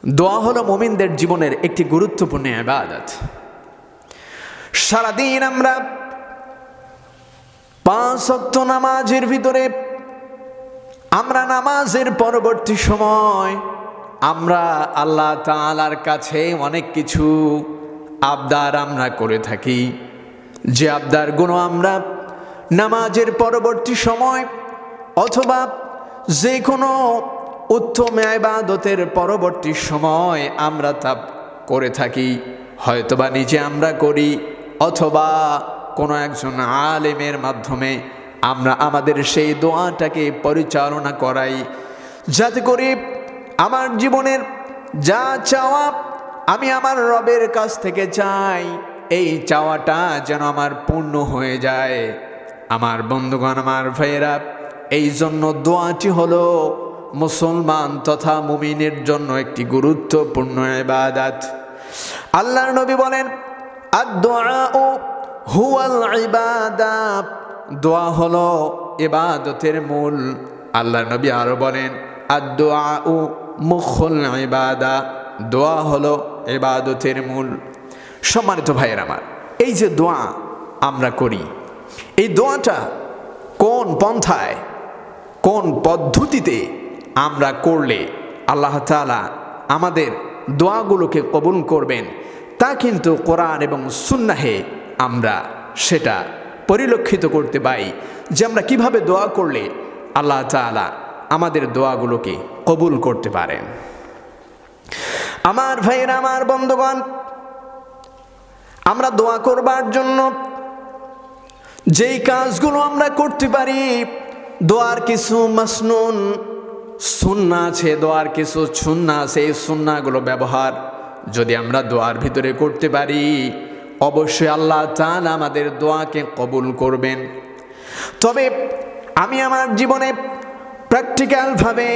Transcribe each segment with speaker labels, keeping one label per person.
Speaker 1: দোয়া হলো মুমিনদের জীবনের একটি গুরুত্বপূর্ণ ইবাদত। সারাদিন আমরা 5 ওয়াক্ত নামাজের ভিতরে আমরা নামাজের পরবর্তী সময় আমরা আল্লাহ তাআলার কাছে অনেক কিছু আবদার আমরা করে থাকি, যে আবদারগুলো আমরা নামাজের পরবর্তী সময় অথবা যে কোনো উত্তম ইবাদতের পরবর্তী সময় আমরা তা করে থাকি। হয়তোবা নিজে আমরা করি অথবা কোনো একজন আলেমের মাধ্যমে আমরা আমাদের সেই দোয়াটাকে পরিচালনা করাই, যাতে করে আমার জীবনের যা চাওয়া আমি আমার রবের কাছ থেকে চাই, এই চাওয়াটা যেন আমার পূর্ণ হয়ে যায়। আমার বন্ধুগণ, আমার ভাইয়েরা, এই জন্য দোয়াটি হলো মুসলমান তথা মুমিনের জন্য একটি গুরুত্বপূর্ণ ইবাদত। আল্লাহর নবী বলেন, আদ-দুআউ হুয়াল ইবাদাত, দোয়া হলো ইবাদতের মূল। আল্লাহর নবী আরো বলেন, আদ-দুআউ মুখুল ইবাদা, দোয়া হলো ইবাদতের মূল। সম্মানিত ভাইয়েরা আমার, এই যে দোয়া আমরা করি, এই দোয়াটা কোন পন্থায় কোন পদ্ধতিতে আমরা করলে আল্লাহ তাআলা আমাদের দোয়াগুলোকে কবুল করবেন, তা কিন্তু কোরআন এবং সুন্নাহে আমরা সেটা পরিলক্ষিত করতে পাই, যে আমরা কিভাবে দোয়া করলে আল্লাহ তাআলা আমাদের দোয়াগুলোকে কবুল করতে পারেন। আমার ভাইয়েরা, আমার বন্ধুগণ, আমরা দোয়া করবার জন্য যেই কাজগুলো আমরা করতে পারি, দোয়ার কিছু মাসনুন সুন্নাহ আছে, দোয়ার কিছু সুন্নাহ আছে। এই সুন্নাহগুলো ব্যবহার যদি আমরা দোয়ার ভিতরে করতে পারি, অবশ্যই আল্লাহ তাআলা আমাদের দোয়াকে কবুল করবেন। তবে আমি আমার জীবনে প্র্যাকটিক্যালভাবে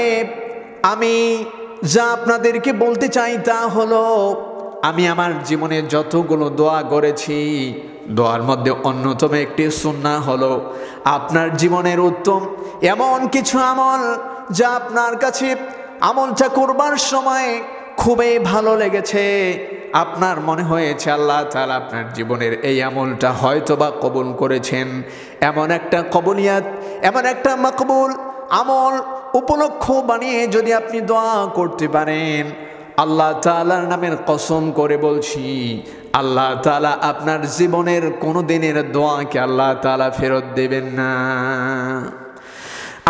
Speaker 1: আমি যা আপনাদেরকে বলতে চাই তা হলো, আমি আমার জীবনে যতগুলো দোয়া করেছি, দোয়ার মধ্যে অন্যতম একটি সুন্নাহ হলো আপনার জীবনের উত্তম এমন কিছু আমল, যা আপনার কাছে আমলটা করবার সময় খুবই ভালো লেগেছে। আপনার মনে হয়েছে আল্লাহ তাআলা আপনার জীবনের এই আমলটা হয়তোবা কবুল করেছেন। এমন একটা কবুলিয়াত, এমন একটা মকবুল আমল উপলক্ষ বানিয়ে যদি আপনি দোয়া করতে পারেন, আল্লাহ তাআলার নামের কসম করে বলছি, আল্লাহ তাআলা আপনার জীবনের কোনো দিনের দোয়াকে আল্লাহ তাআলা ফেরত দেবেন না।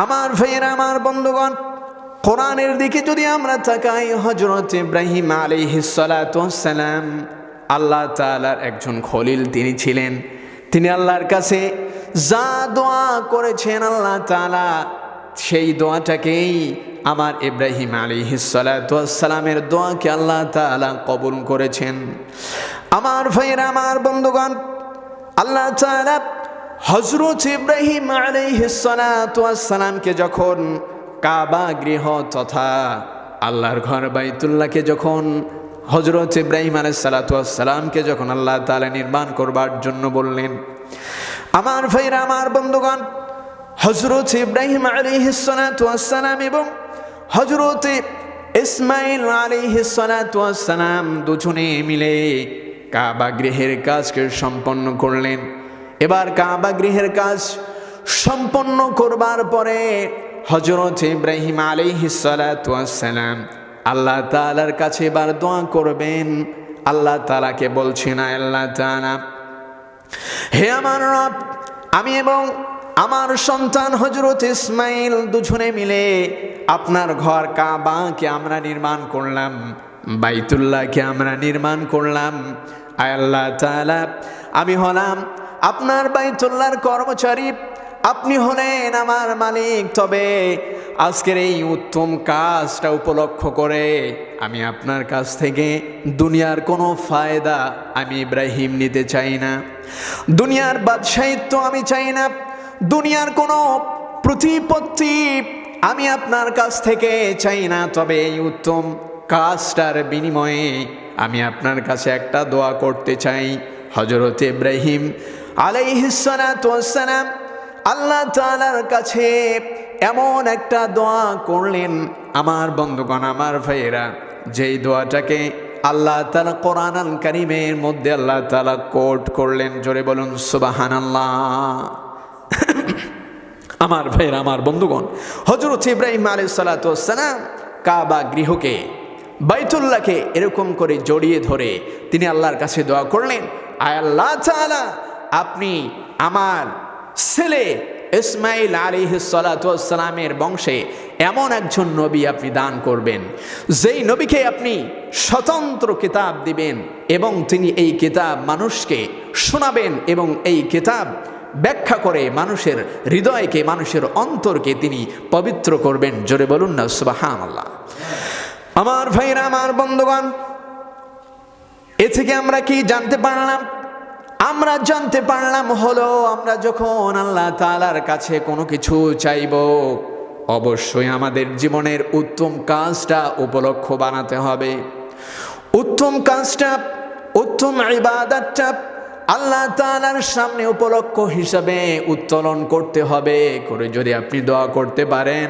Speaker 1: আমার ভাইয়েরা, আমার বন্ধুগণ, কোরআনের দিকে যদি আমরা তাকাই, হযরত ইব্রাহিম আলাইহিস সালাতু ওয়াস সালাম আল্লাহ তাআলার একজন খলিল তিনি ছিলেন। তিনি আল্লাহর কাছে যা দোয়া করেছেন, আল্লাহ তাআলা সেই দোয়াটাকেই, আমার ইব্রাহিম আলাইহিস সালাতু ওয়াস সালামের দোয়াকে আল্লাহ তাআলা কবুল করেছেন। আমার ভাইয়েরা, আমার বন্ধুগণ, আল্লাহ তাআলা হযরত ইব্রাহিম আলাইহিস সালাতু ওয়াস সালামকে যখন কাবা গৃহ তথা আল্লাহর ঘর বাইতুল্লাহকে যখন হযরত ইব্রাহিম আলাইহিস সালাতু ওয়াস সালামকে যখন আল্লাহ তাআলা নির্মাণ করবার জন্য বললেন, আমার ভাইরা, আমার বন্ধুগণ, হযরত ইব্রাহিম আলাইহিস সালাতু ওয়াস সালাম এবং হযরত ইসমাঈল আলাইহিস সালাতু ওয়াস সালাম দুজনে মিলে কাবা গৃহের কাজকে সম্পন্ন করলেন। এবার কাবা গৃহের কাজ সম্পন্ন করবার পরে হযরত ইব্রাহিম আলাইহিস সালাতু ওয়াস সালাম আল্লাহ তাআলার কাছে এবার দোয়া করবেন। আল্লাহ তাআলাকে বলছেন, আল্লাহ তাআলা, হে আমার রব, আমি এবং আমার সন্তান হযরত ইসমাঈল দুজনে মিলে আপনার ঘর কাবাকে আমরা নির্মাণ করলাম, বাইতুল্লাহকে আমরা নির্মাণ করলাম। আয় আল্লাহ তাআলা, আমি হলাম আপনার বাইতুল্লাহর কর্মচারী, আপনি হলেন আমার মালিক। তবে আজকের এই উত্তম কাজটা উপলক্ষ করে আমি আপনার কাছ থেকে দুনিয়ার কোনো ফায়দা আমি ইব্রাহিম নিতে চাই না, দুনিয়ার বাদশাহিত্ব আমি চাই না, দুনিয়ার কোনো প্রতিপত্তি আমি আপনার কাছ থেকে চাই না। তবে এই উত্তম কাজটার বিনিময়ে আমি আপনার কাছে একটা দোয়া করতে চাই। হযরত ইব্রাহিম আলাইহিস সালাতু ওয়াস সালাম আল্লাহ তাআলার কাছে এমন একটা দোয়া করলেন, আমার বন্ধুগণ, আমার ভাইয়েরা, যেই দোয়াটাকে আল্লাহ তাআলা কোরআন আল কারীমের মধ্যে আল্লাহ তাআলা কোট করলেন। জোরে বলুন সুবহানাল্লাহ। আমার ভাইরা, আমার বন্ধুগণ, হযরত ইব্রাহিম আলাইহিস সালাতু ওয়াস সালাম কাবা গৃহকে, বাইতুল্লাহকে এরকম করে জড়িয়ে ধরে তিনি আল্লাহর কাছে দোয়া করলেন, আয় আল্লাহ তাআলা, আপনি আমার ছেলে ইসমাইল আলাইহিস সালাতু ওয়াস সালামের বংশে এমন একজন নবী আপনি দান করবেন, যেই নবীকে আপনি স্বতন্ত্র কিতাব দিবেন এবং তিনি এই কিতাব মানুষকে শোনাবেন এবং এই কিতাব ব্যাখ্যা করে মানুষের হৃদয়কে, মানুষের অন্তরকে তিনি পবিত্র করবেন। জোরে বলুন না সুবহানাল্লাহ। আমার ভাইরা, আমার বন্ধুগণ, এ থেকে আমরা কি জানতে পারলাম? আমরা জানতে পারলাম হলো, আমরা যখন আল্লাহ তাআলার কাছে কোনো কিছু চাইব, অবশ্যই আমাদের জীবনের উত্তম কাজটা উপলক্ষ বানাতে হবে। উত্তম কাজটা, উত্তম ইবাদতটা আল্লাহ তাআলার সামনে উপলক্ষ হিসাবে উত্তোলন করতে হবে। করে যদি আপনি দোয়া করতে পারেন,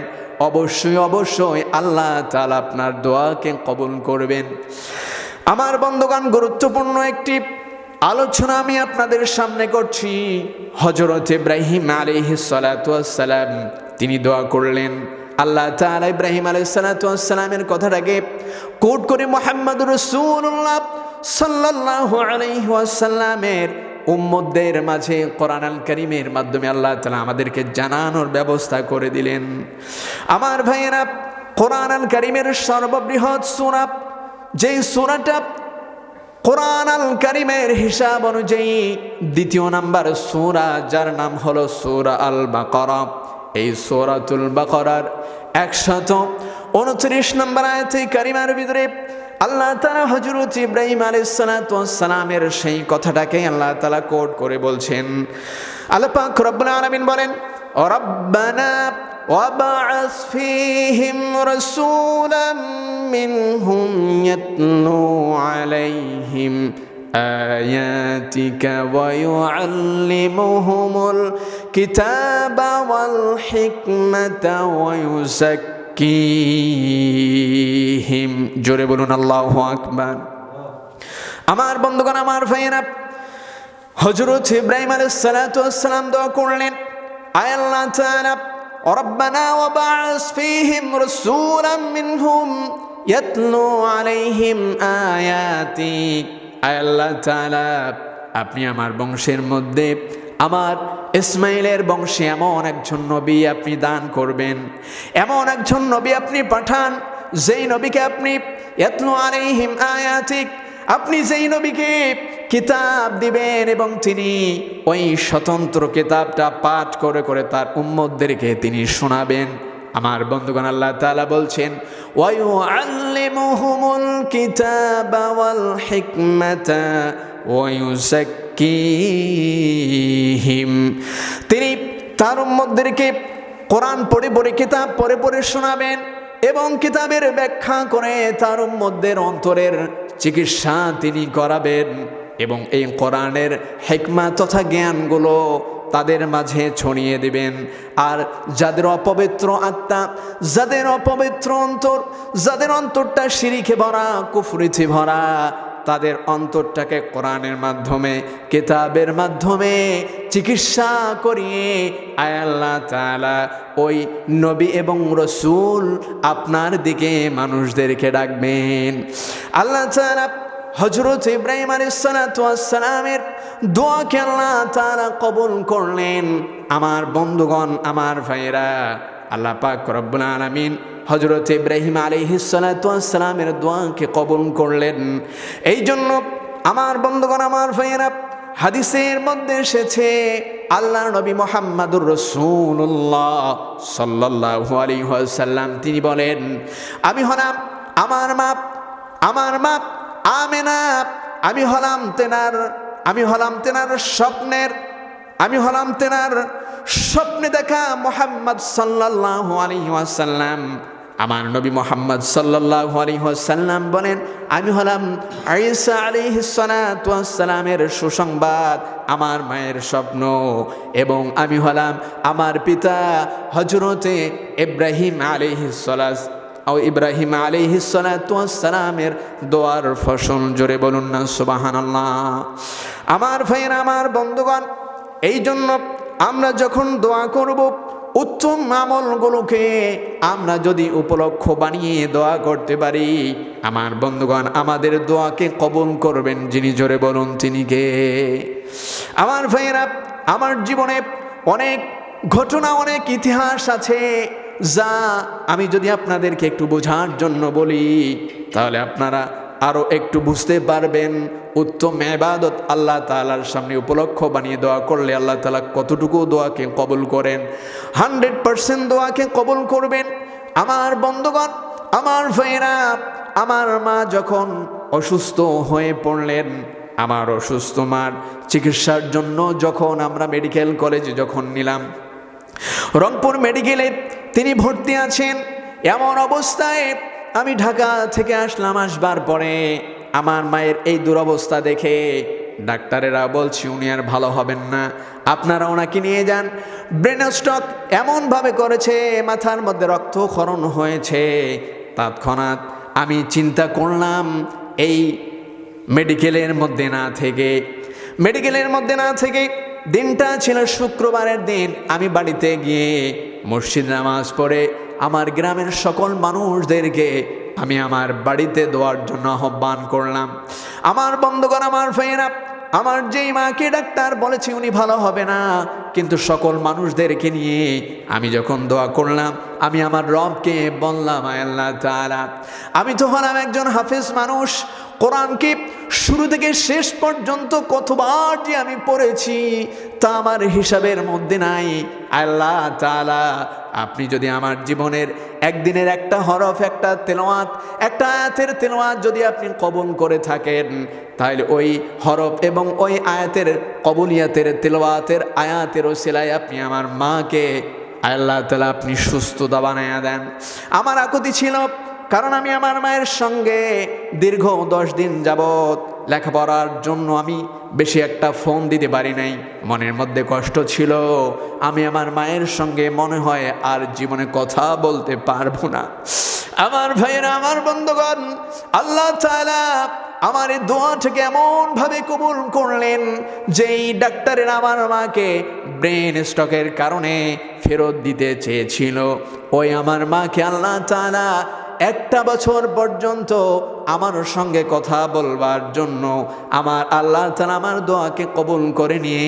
Speaker 1: অবশ্যই অবশ্যই আল্লাহ তাআলা আপনার দোয়াকে কবুল করবেন। আমার বন্ধুগণ, গুরুত্বপূর্ণ একটি আলোচনা আমি আপনাদের সামনে করছি। হযরত ইব্রাহিম আলাইহিস সালাতু ওয়াস সালাম তিনি দোয়া করলেন। আল্লাহ তাআলা ইব্রাহিম আলাইহিস সালাতু ওয়াস সালামের কথাটাকে কোট করে মুহাম্মদুর রাসূলুল্লাহ সাল্লাল্লাহু আলাইহি ওয়াসাল্লামের উম্মতদের মাঝে কোরআন আল কারীমের মাধ্যমে আল্লাহ তাআলা আমাদেরকে জানানোর ব্যবস্থা করে দিলেন। আমার ভাইয়েরা, কোরআন আল কারীমের সর্ববৃহৎ সূরা, যেই সূরাটা কোরআন আল কারীমের হিসাব অনুযায়ী দ্বিতীয় নাম্বার সূরা, যার নাম হলো সূরা আল বাকারা। এই সূরাতুল বাকারার 129 নম্বর আয়াতে কারিমার ভিতরে আল্লাহ তাআলা হযরত ইব্রাহিম আলাইহিস সালাতু ওয়াস সালামের সেই কথাটাকে আল্লাহ তাআলা কোট করে বলছেন। আল্লাহ পাক রব্বুল আলামিন বলেন, রাব্বানা ওয়াবআস ফীহিম রাসূলাম মিনহুম ইয়াতলু আলাইহিম আয়াতিকা ওয়া ইউআল্লিমুহুমুল কিতাবা ওয়াল হিকমাতা ওয়া ইউযাক্কিহিম। জোরে বলুন আল্লাহু আকবার। আমার বন্ধুগণ, আমার ভাইয়েরা, হযরত ইব্রাহিম আলাইহিস সালাতু ওয়াস সালাম দোয়া করলেন, আয় আল্লাহ তাআলা, রাব্বানা ওয়াবআস ফীহিম রাসূলাম মিনহুম ইয়াতলু আলাইহিম আয়াতিক। আয় আল্লাহ তাআলা, আপনি আমার বংশের মধ্যে, আমার ইসমাইলের বংশে এমন একজন নবী আপনি দান করবেন, এমন একজন নবী আপনি পাঠান, যেই নবীকে আপনি ইয়াতলু আলাইহিম আয়াতিক, আপনি যেই নবীকে কিতাব দিবেন এবং তিনি ওই স্বতন্ত্র কিতাবটা পাঠ করে করে তার উম্মতদেরকে তিনি শোনাবেন। আমার বন্ধুগণ, আল্লাহ তাআলা বলছেন, ওয়া ইউআল্লিমুহুমুল কিতাবা ওয়াল হিকমাতা ওয়া ইউযাক্কিহিম। তিনি তার উম্মতদেরকে কোরআন পড়ে পড়ে, কিতাব পড়ে পড়ে শোনাবেন এবং কিতাবের ব্যাখ্যা করে তার উম্মতদের অন্তরের চিকিৎসা তিনি করাবেন এবং এই কোরআনের হিকমা তথা জ্ঞানগুলো তাদের মাঝে ছড়িয়ে দিবেন। আর যাদের অপবিত্র আত্মা, যাদের অপবিত্র অন্তর, যাদের অন্তরটা শিরকে ভরা, কুফরিতে ভরা, তাদের অন্তরটাকে কোরআনের মাধ্যমে, কিতাবের মাধ্যমে চিকিৎসা করিয়ে আয় আল্লাহ তাআলা ওই নবী এবং রাসূল আপনার দিকে মানুষদেরকে ডাকবেন। আল্লাহ তাআলা হযরত ইব্রাহিম আলাইহিস সালাতু ওয়াস সালামের দোয়াকে আল্লাহ তাআলা কবুল করলেন। আমার বন্ধুগণ, আমার ভাইয়েরা, আল্লাহ পাক রব্বুল আলামিন হযরত ইব্রাহিম আলাইহিস সালাতু ওয়াস সালামের দোয়াকে কবুল করলেন। এই জন্য আমার বন্ধুগণ, আমার ভাইয়েরা, হাদিসের মধ্যে এসেছে আল্লাহর নবী মুহাম্মদুর রাসূলুল্লাহ সাল্লাল্লাহু আলাইহি ওয়াসাল্লাম তিনি বলেন, আমি হলাম আমার মা আমেনা, আমি হলাম তেনার স্বপ্নে দেখা মুহাম্মদ সাল্লাল্লাহু আলাইহি ওয়াসাল্লাম। আমার নবী মুহাম্মদ সাল্লাল্লাহু আলাইহি ওয়াসাল্লাম বলেন, আমি হলাম ঈসা আলাইহিস সালাতু ওয়াস সালামের সুসংবাদ, আমার মায়ের স্বপ্ন, এবং আমি হলাম আমার পিতা হযরতে ইব্রাহিম আলাইহিস ও ইব্রাহিম আলাইহিস সালাতু ওয়াস সালামের দোয়ার ফসল, জোরে বলুন না সুবহানাল্লাহ। আমার ভাইয়েরা, আমার বন্ধুগণ, এই জন্য আমরা যখন দোয়া করব, উত্তম আমলগুলোকে আমরা যদি উপলক্ষ বানিয়ে দোয়া করতে পারি, আমার বন্ধুগণ, আমাদের দোয়াকে কবুল করবেন যিনি, জোরে বলুন তিনি কে? আমার ভাইয়েরা, আমার জীবনে অনেক ঘটনা, অনেক ইতিহাস আছে, যা আমি যদি আপনাদেরকে একটু বোঝার জন্য বলি, তাহলে আপনারা আরও একটু বুঝতে পারবেন উত্তম ইবাদত আল্লাহ তাআলার সামনে উপলক্ষ বানিয়ে দোয়া করলে আল্লাহ তাআলা কতটুকু দোয়াকে কবুল করেন। 100% দোয়াকে কবুল করবেন। আমার বন্ধুগণ, আমার ভাইয়েরা, আমার মা যখন অসুস্থ হয়ে পড়লেন, আমার অসুস্থ মার চিকিৎসার জন্য যখন আমরা মেডিকেল কলেজে যখন নিলাম, রংপুর মেডিকেলে তিনি ভর্তি আছেন। এমন অবস্থায় আমি ঢাকা থেকে আসলাম। আসবার পরে আমার মায়ের এই দুরবস্থা দেখে ডাক্তারেরা বলছে উনি আর ভালো হবেন না, আপনারা ওনাকে নিয়ে যান। ব্রেন স্ট্রোক এমনভাবে করেছে, মাথার মধ্যে রক্তক্ষরণ হয়েছে। তৎক্ষণাৎ আমি চিন্তা করলাম, এই মেডিকেলের মধ্যে না থেকে দিনটা ছিল শুক্রবারের দিন, আমি বাড়িতে গিয়ে মসজিদ নামাজ পড়ে আমার গ্রামের সকল মানুষদেরকে আমি আমার বাড়িতে দোয়ার জন্য আহ্বান করলাম। আমার বন্ধুগণ, আমার ভাইয়েরা, আমার যেই মাকে ডাক্তার বলেছে উনি ভালো হবে না, কিন্তু সকল মানুষদেরকে নিয়ে আমি যখন দোয়া করলাম, আমি আমার রবকে বললাম, আল্লাহ তাআলা, আমি তো হলাম একজন হাফেজ মানুষ, কোরআনকে শুরু থেকে শেষ পর্যন্ত কতবার যে আমি পড়েছি তা আমার হিসাবের মধ্যে নাই। আল্লাহ তাআলা, আপনি যদি আমার জীবনের একদিনের একটা হরফ, একটা তেলাওয়াত, একটা আয়াতের তেলাওয়াত যদি আপনি কবুল করে থাকেন, তাহলে ওই হরফ এবং ওই আয়াতের কবুলিয়াতের তেলাওয়াতের আয়াতের ওসিলায় আপনি আমার মাকে আল্লাহ তাআলা আপনি সুস্থতা বানায়া দেন। আমার আকুতি ছিল, কারণ আমি আমার মায়ের সঙ্গে দীর্ঘ 10 দিন যাবৎ লেখাপড়ার জন্য আমি বেশি একটা ফোন দিতে পারি নাই। মনের মধ্যে কষ্ট ছিল, আমি আমার মায়ের সঙ্গে মনে হয় আর জীবনে কথা বলতে পারবো না। আমার ভাইয়েরা, আমার বন্ধুগণ, আল্লাহ তাআলা আমার এই দোয়াটাকে এমনভাবে কবুল করলেন যে এই ডাক্তারের আমার মাকে ব্রেন স্ট্রোকের কারণে ফেরত দিতে চেয়েছিল, ওই আমার মাকে আল্লাহ তাআলা 1 বছর পর্যন্ত আমার সঙ্গে কথা বলবার জন্য আমার আল্লাহ তাআলা আমার দোয়াকে কবুল করে নিয়ে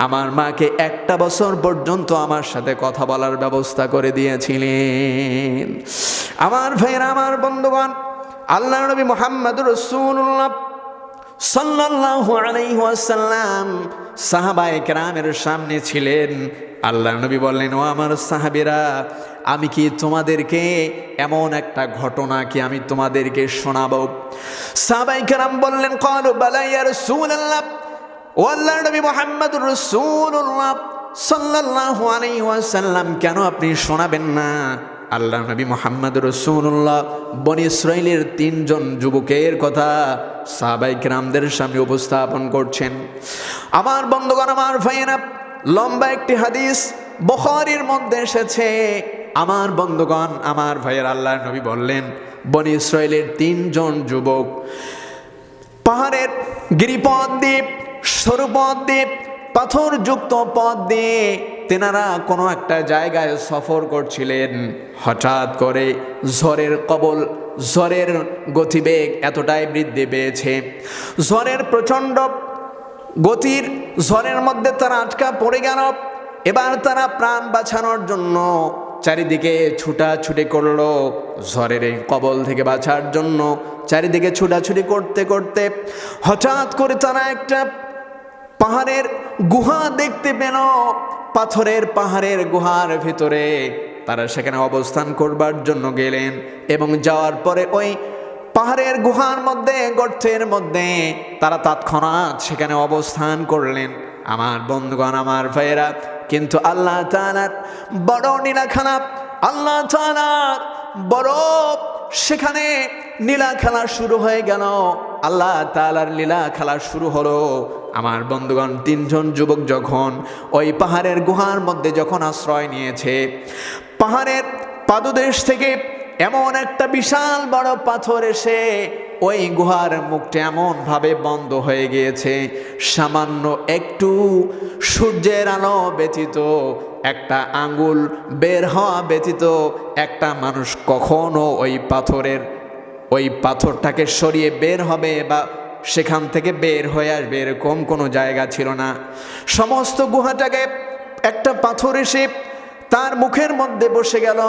Speaker 1: আমার মাকে 1 বছর পর্যন্ত আমার সাথে কথা বলার ব্যবস্থা করে দিয়েছিলেন। আমার ভাইয়েরা, আমার বন্ধুগণ, আল্লাহ নবী মুহাম্মদুর রাসূলুল্লাহ সাল্লাল্লাহু আলাইহি ওয়াসাল্লাম সাহাবায়ে কেরামের সামনে ছিলেন। আল্লাহ নবী বললেন, ও আমার সাহাবীরা, আমি কি তোমাদেরকে এমন একটা ঘটনা কি আমি তোমাদেরকে শোনাবো? সাহাবায়ে কেরাম বললেন, ক্বালু বালা ইয়া রাসূলুল্লাহ, ও আল্লাহর নবী মুহাম্মদুর রাসূলুল্লাহ সাল্লাল্লাহু আলাইহি ওয়াসাল্লাম, কেন আপনি শোনাবেন না? আল্লাহ নবী মুহাম্মদ রাসূলুল্লাহ বনী ইসরাইলের 3 জন যুবকের কথা সাহাবায়ে কেরামদের সামনে উপস্থাপন করছেন। আমার বন্ধুগণ, আমার ভাইয়েরা, লম্বা একটি হাদিস বুখারীর মধ্যে এসেছে। আমার বন্ধুগণ, আমার ভাইয়েরা, আল্লাহর নবী বললেন, বনী ইসরাইলের 3 জন যুবক পাহাড়ের গিরিপথ দিয়ে, সরু পথ দিয়ে, পাথরযুক্ত পথ দিয়ে তেনারা কোনো একটা জায়গায় সফর করছিলেন। হঠাৎ করে ঝড়ের গতিবেগ এতটাই বৃদ্ধি পেয়েছে, ঝড়ের প্রচণ্ড গতির ঝড়ের মধ্যে তারা আটকা পড়ে গেল। এবার তারা প্রাণ বাঁচানোর জন্য চারিদিকে ছুটাছুটি করলো। ঝড়ের এই কবল থেকে বাঁচার জন্য চারিদিকে ছুটাছুটি করতে করতে হঠাৎ করে তারা একটা পাহাড়ের গুহা দেখতে পেল। পাথরের পাহাড়ের গুহার ভিতরে তারা সেখানে অবস্থান করবার জন্য গেলেন এবং যাওয়ার পরে ওই পাহাড়ের গুহার মধ্যে, গর্তের মধ্যে তারা তৎক্ষণাৎ সেখানে অবস্থান করলেন। আমার বন্ধুগণ, আমার ভাইয়েরা, কিন্তু আল্লাহ তাআলার বড় নীলাখানা, আল্লাহ তাআলার বড় সেখানে নীলা খেলা শুরু হয়ে গেল। আল্লাহ তাআলার লীলা খেলা শুরু হলো। আমার বন্ধুগণ, 3 জন যুবক যখন ওই পাহাড়ের গুহার মধ্যে যখন আশ্রয় নিয়েছে, পাহাড়ের পাদদেশ থেকে এমন একটা বিশাল বড় পাথর এসে ওই গুহার মুখটা এমন ভাবে বন্ধ হয়ে গিয়েছে, সামান্য একটু সূর্যের আলো ব্যতীত, একটা আঙ্গুল বের হওয়া ব্যতীত একটা মানুষ কখনো ওই পাথরটাকে সরিয়ে বের হবে বা সেখান থেকে বের হয়ে আসবে এরকম কোনো জায়গা ছিল না। সমস্ত গুহাটাকে একটা পাথর এসে তার মুখের মধ্যে বসে গেল।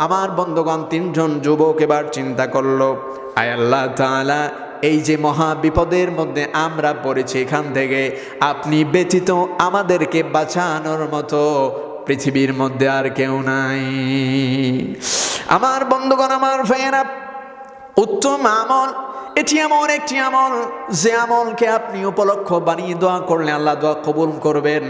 Speaker 1: আমার বন্ধুগণ, তিনজন যুবক এবার চিন্তা করলো, আয় আল্লাহ তাআলা, এই যে মহা বিপদের মধ্যে আমরা পড়েছি, এখান থেকে আপনি ব্যতীত আমাদেরকে বাঁচানোর মতো পৃথিবীর মধ্যে আর কেউ নাই। আমার বন্ধুগণ, আমার ভাইয়েরা, উত্তম আমল এটি এমন একটি আমল যে আমলকে আপনি উপলক্ষ বানিয়ে দোয়া করলে আল্লাহ দোয়া কবুল করবেন।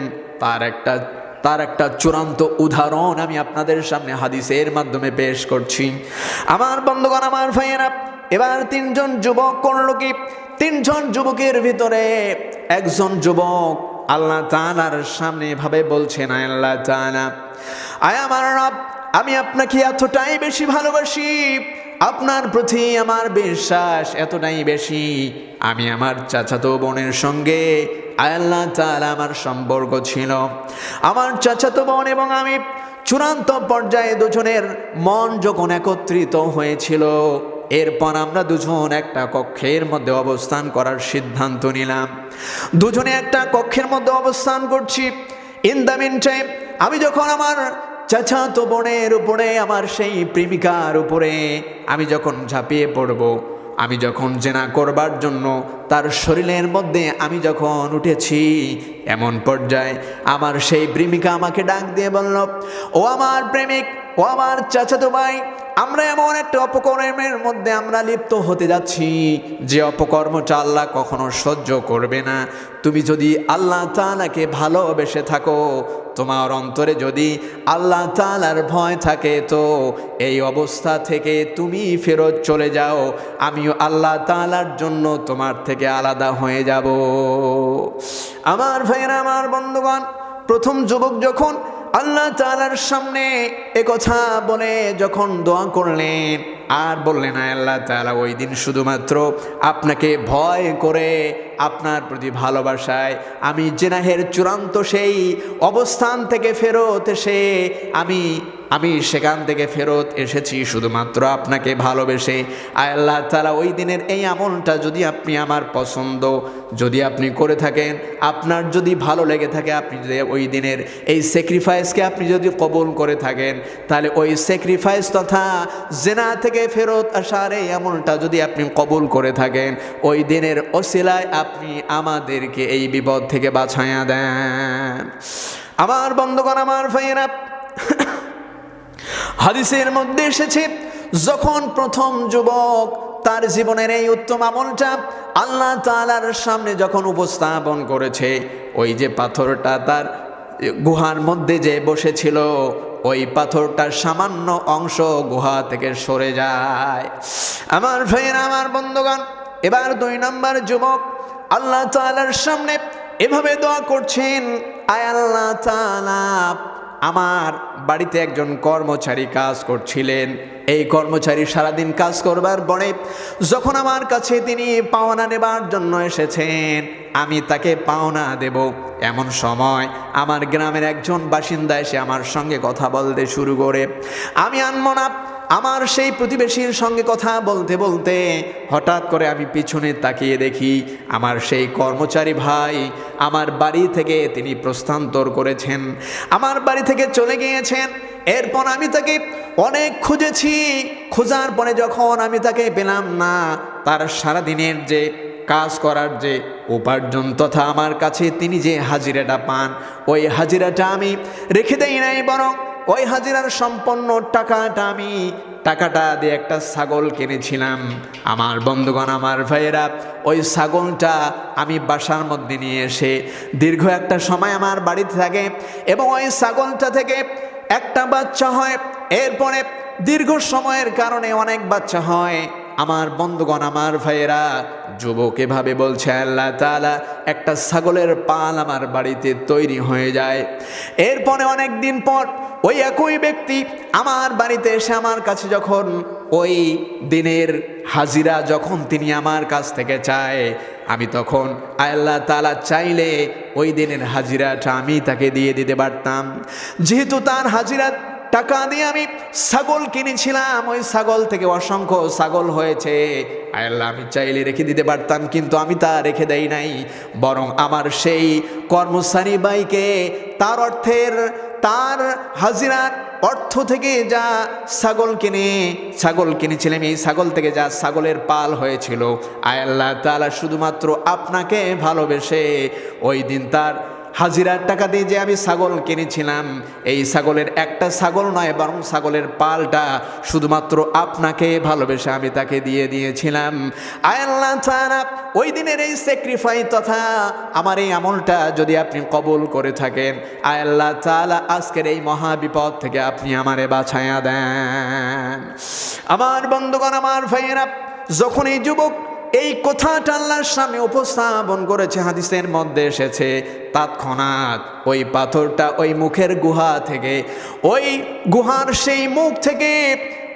Speaker 1: তার একটা চূড়ান্ত উদাহরণ আমি আপনাদের সামনে হাদিসের মাধ্যমে পেশ করছি। আমার বন্ধুগণ, আমার ভাইয়েরা, এবার তিনজন যুবক করলো কি, তিনজন যুবকের ভিতরে একজন যুবক আল্লাহ তাআলার সামনে এভাবে বলছেন, আয় আল্লাহ তাআলা, আয় আমার রব, আমি আপনাকে এতটাই বেশি ভালোবাসি, আপনার প্রতি আমার বিশ্বাস এতটাই বেশি, আমি আমার চাচাতো বোনের সঙ্গে আয় আল্লাহ তাআলা আমার সম্পর্ক ছিল। আমার চাচাতো বোন এবং আমি চূড়ান্ত পর্যায়ে দুজনের মন যখন একত্রিত হয়েছিল, এরপর আমরা দুজন একটা কক্ষের মধ্যে অবস্থান করার সিদ্ধান্ত নিলাম। দুজনে একটা কক্ষের মধ্যে অবস্থান করছি। ইন দ্য মিন টাইম আমি যখন আমার চাচাতো বোনের উপরে, আমার সেই প্রেমিকার উপরে আমি যখন ঝাঁপিয়ে পড়ব, আমি যখন জেনা করবার জন্য তার শরীরের মধ্যে আমি যখন উঠেছি, এমন পর্যায়ে আমার সেই প্রেমিকা আমাকে ডাক দিয়ে বলল, ও আমার প্রেমিক, ও আমার চাচাতো ভাই, আমরা এমন একটা অপকর্মের মধ্যে আমরা লিপ্ত হতে যাচ্ছি যে অপকর্মটা আল্লাহ কখনো সহ্য করবে না। তুমি যদি আল্লাহ তাআলাকে ভালোবেসে থাকো, তোমার অন্তরে যদি আল্লাহ তাআলার ভয় থাকে, তো এই অবস্থা থেকে তুমি ফেরত চলে যাও, আমিও আল্লাহ তাআলার জন্য তোমার থেকে আলাদা হয়ে যাব। আমার ভাইয়েরা, আমার বন্ধুগণ, প্রথম যুবক যখন আল্লাহ তাআলার সামনে একথা বলে যখন দোয়া করলেন আর বললেন, আয় আল্লাহ তাআলা, ওই দিন শুধুমাত্র আপনাকে ভয় করে, আপনার প্রতি ভালোবাসায় আমি জেনাহের চূড়ান্ত সেই অবস্থান থেকে ফেরত এসে আমি সেখান থেকে ফেরত এসেছি শুধুমাত্র আপনাকে ভালোবেসে। আয় আল্লাহ তাআলা, ওই দিনের এই আমলটা যদি আপনি আমার পছন্দ যদি আপনি করে থাকেন, আপনার যদি ভালো লেগে থাকে, আপনি যদি ওই দিনের এই স্যাক্রিফাইসকে আপনি যদি কবুল করে থাকেন, তাহলে ওই স্যাক্রিফাইস তথা জেনা থেকে ফেরত আসার এই আমলটা যদি আপনি কবুল করে থাকেন, ওই দিনের ওসিলায় আপনি আমাদেরকে এই বিপদ থেকে বাঁচাইয়া দেন। আমার বন্ধুগণ, আমার ভাইয়েরা, হাদিসের মধ্যে এসেছে, যখন প্রথম যুবক তার জীবনের এই উত্তম আমলটা আল্লাহ তাআলার সামনে যখন উপস্থাপন করেছে, ওই যে পাথরটা তার গুহার মধ্যে যে বসেছিল, ওই পাথরটার সামান্য অংশ গুহা থেকে সরে যায়। আমার ভাইয়েরা, আমার বন্ধুগণ, এবার 2 নম্বর যুবক আল্লাহ তাআলার সামনে এভাবে দোয়া করছেন, আয় আল্লাহ তাআলা, আমার বাড়িতে একজন কর্মচারী কাজ করছিলেন। এই কর্মচারী সারাদিন কাজ করবার পরে যখন আমার কাছে তিনি পাওনা নেবার জন্য এসেছেন, আমি তাকে পাওনা দেব, এমন সময় আমার গ্রামের একজন বাসিন্দা এসে আমার সঙ্গে কথা বলতে শুরু করে। আমি আনমো না, আমার সেই প্রতিবেশীর সঙ্গে কথা বলতে বলতে হঠাৎ করে আমি পিছনে তাকিয়ে দেখি আমার সেই কর্মচারী ভাই আমার বাড়ি থেকে তিনি প্রস্থান্তর করেছেন, আমার বাড়ি থেকে চলে গিয়েছেন। এরপর আমি তাকে অনেক খুঁজেছি, খোঁজার পরে যখন আমি তাকে পেলাম না, তার সারাদিনের যে কাজ করার যে উপার্জন তথা আমার কাছে তিনি যে হাজিরাটা পান, ওই হাজিরাটা আমি রেখে দেই নাই, বরং ওই হাজিরার সম্পন্ন টাকাটা দিয়ে একটা ছাগল কিনেছিলাম। আমার বন্ধুগণ, আমার ভাইয়েরা, ওই ছাগলটা আমি বাসার মধ্যে নিয়ে এসে দীর্ঘ একটা সময় আমার বাড়িতে থাকে এবং ওই ছাগলটা থেকে একটা বাচ্চা হয়, এরপরে দীর্ঘ সময়ের কারণে অনেক বাচ্চা হয়। আমার বন্ধুগণ, আমার ভাইয়েরা, যুবক এভাবে বলছে, আল্লাহ তাআলা, একটা ছাগলের পাল আমার বাড়িতে তৈরি হয়ে যায়। এরপরে অনেক দিন পর ওই একই ব্যক্তি আমার বাড়িতে এসে আমার কাছে যখন ওই দিনের হাজিরা যখন তিনি আমার কাছ থেকে চায়, আমি তখন আল্লাহ তাআলা চাইলে ওই দিনের হাজিরাটা আমি তাকে দিয়ে দিতে পারতাম। যেহেতু তার হাজিরা টাকা দিয়ে আমি ছাগল কিনেছিলাম, ওই ছাগল থেকে অসংখ্য ছাগল হয়েছে, আল্লাহ আমি চাইলে রেখে দিতে পারতাম, কিন্তু আমি তা রেখে দেই নাই। বরং আমার সেই কর্মচারী ভাইকে তার হাজিরার অর্থ থেকে যা ছাগল কিনেছিলাম, এই ছাগল থেকে যা ছাগলের পাল হয়েছিল, আল্লাহ তাআলা শুধুমাত্র আপনাকে ভালোবেসে ওই দিন তার হাজিরার টাকা দিয়ে যে আমি ছাগল কিনেছিলাম, এই ছাগলের একটা ছাগল নয় বরং ছাগলের পালটা শুধুমাত্র আপনাকে ভালোবেসে আমি তাকে দিয়ে দিয়েছিলাম। আল্লাহ তাআলা ওই দিনের এই স্যাক্রিফাইস তথা আমার এই আমলটা যদি আপনি কবুল করে থাকেন, আল্লাহ তাআলা আজকের এই মহা বিপদ থেকে আপনি আমারে বাঁচাইয়া দেন। আমার বন্ধুগণ, আমার ভাইয়েরা, যখন এই যুবক এই কথাটা আল্লাহর সামনে উপস্থাপন করেছে, হাদিসের মধ্যে এসেছে তৎক্ষণাৎ ওই পাথরটা ওই মুখের গুহা থেকে, ওই গুহার সেই মুখ থেকে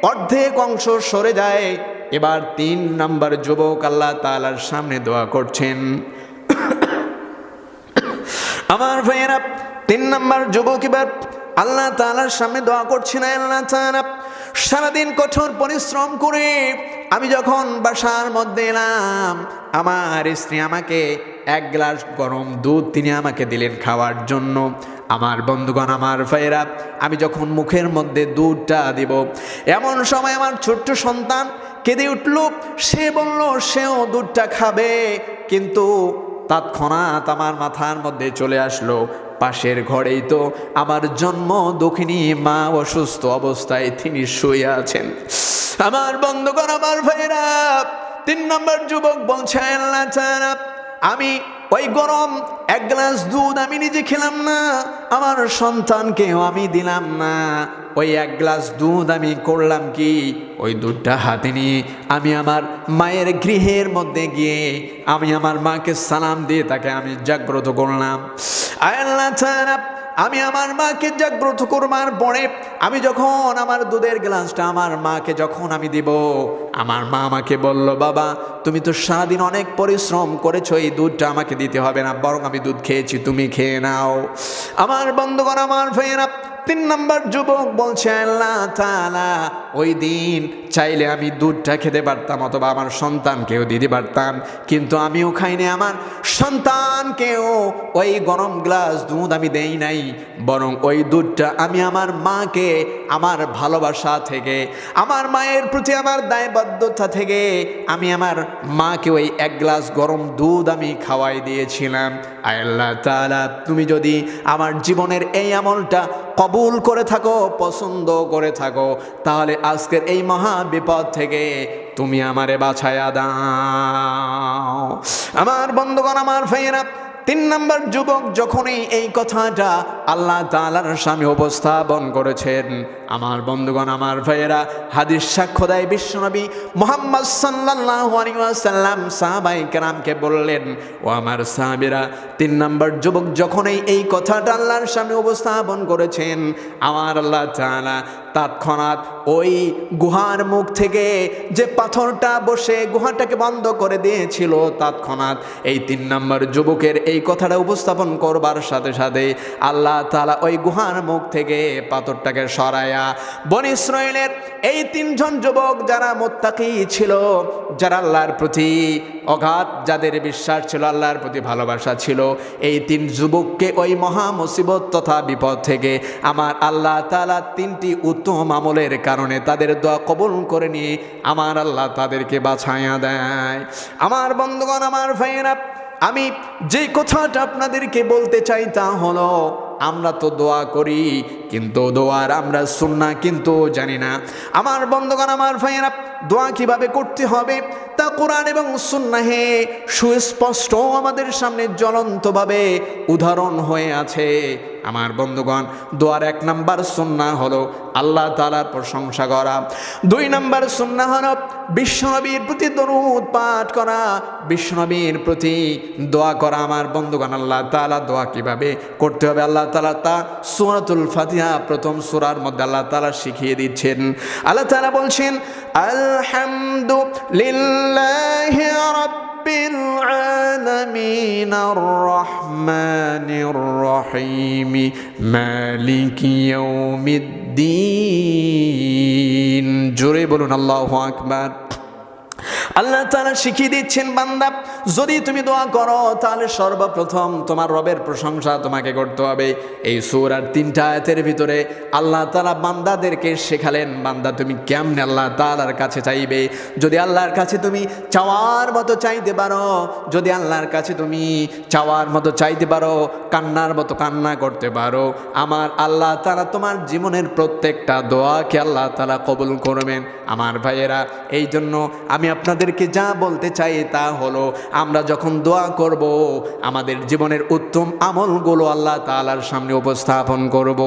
Speaker 1: অর্ধেক অংশ সরে যায়। এবার 3 নম্বর যুবক আল্লাহ তাআলার সামনে দোয়া করছেন। আমার ভাইয়েরা, 3 নম্বর যুবক এবার আল্লাহ তাআলার সামনে দোয়া করছেন, আল্লাহ তাআলা সারাদিন কঠোর পরিশ্রম করে আমি যখন বাসার মধ্যে এলাম, আমার স্ত্রী আমাকে 1 গ্লাস গরম দুধ তিনি আমাকে দিলেন খাওয়ার জন্য। আমার বন্ধুগণ, আমার ভাইয়েরা, আমি যখন মুখের মধ্যে দুধটা দিব, এমন সময় আমার ছোট্ট সন্তান কেঁদে উঠল। সে বলল সেও দুধটা খাবে, কিন্তু তৎক্ষণাৎ আমার মাথার মধ্যে চলে আসলো পাশের ঘরেই তো আমার জন্ম দক্ষিণী মা অসুস্থ অবস্থায় তিনি শুয়ে আছেন। আমার বন্ধুগণ, আমার ভাইরা, 3 নম্বর যুবক বলছে, আল্লাহ তাআলা আমি ওই গরম 1 গ্লাস দুধ আমি নিজে খেলাম না, আমার সন্তানকেও আমি দিলাম না। ওই 1 গ্লাস দুধ আমি করলাম কি, ওই দুধটা হাতে নিয়ে আমি আমার মায়ের গৃহের মধ্যে গিয়ে আমি আমার মাকে সালাম দিয়ে তাকে আমি জাগ্রত করলাম। আল্লাহ তাআলা আমি আমার মাকে জাগ্রত করবার পরে আমি যখন আমার দুধের গ্লাসটা আমার মাকে যখন আমি দিব, আমার মা আমাকে বলল, বাবা তুমি তো সারাদিন অনেক পরিশ্রম করেছো, এই দুধটা আমাকে দিতে হবে না, বরং আমি দুধ খেয়েছি, তুমি খেয়ে নাও। আমার বন্ধুগণ, আমার ভাইয়েরা, 3 নম্বর যুবক বলছে, আল্লাহ তাআলা ওই দিন চাইলে আমি দুধটা খেতে পারতাম অথবা আমার সন্তানকেও দিতে পারতাম, কিন্তু আমিও খাইনি, আমার সন্তানকেও ওই গরম গ্লাস দুধ আমি দেই নাই, বরং ওই দুধটা আমি আমার মাকে আমার ভালোবাসা থেকে, আমার মায়ের প্রতি আমার দায়বদ্ধতা থেকে আমি আমার মাকে ওই 1 গ্লাস গরম দুধ আমি খাওয়াই দিয়েছিলাম। আল্লাহ তাআলা তুমি যদি আমার জীবনের এই আমলটা কবুল করে থাকো, পছন্দ করে থাকো, তাহলে আজকের এই মহা বিপদ থেকে তুমি আমারে বাঁচাইয়া দাও। আমার বন্ধুগণ, আমার ভাইয়েরা, 3 নম্বর যুবক যখনই এই কথাটা আল্লাহ তাআলার সামনে উপস্থাপন করেছেন, আমার বন্ধুগণ, আমার ভাইয়েরা, হাদিস সাক্ষ্য দেয় বিশ্বনবী মুহাম্মদ সাল্লাল্লাহু আলাইহি ওয়াসাল্লাম সাহাবায়ে কেরামকে বললেন, ও আমার সাহাবীরা, 3 নম্বর যুবক যখনই এই কথাটা আল্লাহর সামনে উপস্থাপন করেছেন, আমার আল্লাহ তাআলা তৎক্ষণাৎ ওই গুহার মুখ থেকে যে পাথরটা বসে গুহাটাকে বন্ধ করে দিয়েছিল, তৎক্ষণাৎ এই 3 নম্বর যুবকের এই কথাটা উপস্থাপন করবার সাথে সাথে আল্লাহ তাআলা ওই গুহার মুখ থেকে পাথরটাকে সরায়া বনী ইসরাইলের এই 3 জন যুবক যারা মুত্তাকি ছিল, যারা আল্লাহর প্রতি অগাধ, যাদের বিশ্বাস ছিল, আল্লাহর প্রতি ভালোবাসা ছিল, এই 3 যুবককে ওই মহা মুসিবত তথা বিপদ থেকে আমার আল্লাহ তাআলা 3টি উত্তম আমলের কারণে তাদের দোয়া কবুল করে নিয়ে আমার আল্লাহ তাদেরকে বাঁচাইয়া দেয়। আমার বন্ধুগণ, আমার ভাইয়েরা, আমি যে কথাটা আপনাদেরকে বলতে চাই তা হলো, আমরা তো দোয়া করি, কিন্তু দোয়ার আমরা সুন্নাহ কিন্তু জানি না। আমার বন্ধুগণ, আমার ভাইয়েরা, দোয়া কিভাবে করতে হবে তা কোরআন এবং সুন্নাহে সুস্পষ্ট আমাদের সামনে জ্বলন্তভাবে উদাহরণ হয়ে আছে। আমার বন্ধুগণ, দোয়ার 1 নাম্বার সুন্নাহ হলো আল্লাহ তাআলার প্রশংসা করা। 2 নাম্বার সুন্নাহ হলো বিশ্বনবীর প্রতি দরুদ পাঠ করা, বিশ্বনবীর প্রতি দোয়া করা। আমার বন্ধুগণ, আল্লাহ তাআলা দোয়া কিভাবে করতে হবে আল্লাহ তাআলা তা সূরাতুল ফাতিহা প্রথম সূরার মধ্যে আল্লাহ তাআলা শিখিয়ে দিচ্ছেন। আল্লাহ তাআলা বলছেন, আলহামদুলিল্লাহি রাব্বিল আলামিন আর-রাহমানির রহিম মালিকি ইয়াউমিদ্দিন। জোরে বলুন আল্লাহু আকবার। আল্লাহ তাআলা শিখিয়ে দিচ্ছেন, বান্দা যদি তুমি দোয়া করো তাহলে সর্বপ্রথম তোমার রবের প্রশংসা তোমাকে করতে হবে। এই সূরার 3টা আয়াতের ভিতরে আল্লাহ তাআলা বান্দাদেরকে শেখালেন, বান্দা তুমি কেমনে আল্লাহ তাআলার কাছে চাইবে। যদি আল্লাহর কাছে তুমি চাওয়ার মতো চাইতে পারো, যদি আল্লাহর কাছে তুমি চাওয়ার মতো চাইতে পারো, কান্নার মতো কান্না করতে পারো, আমার আল্লাহ তাআলা তোমার জীবনের প্রত্যেকটা দোয়াকে আল্লাহ তাআলা কবুল করবেন। আমার ভাইয়েরা, এই জন্য আমি আপনাদেরকে যা বলতে চাই তা হলো, আমরা যখন দোয়া করব আমাদের জীবনের উত্তম আমলগুলো আল্লাহ তাআলার সামনে উপস্থাপন করব।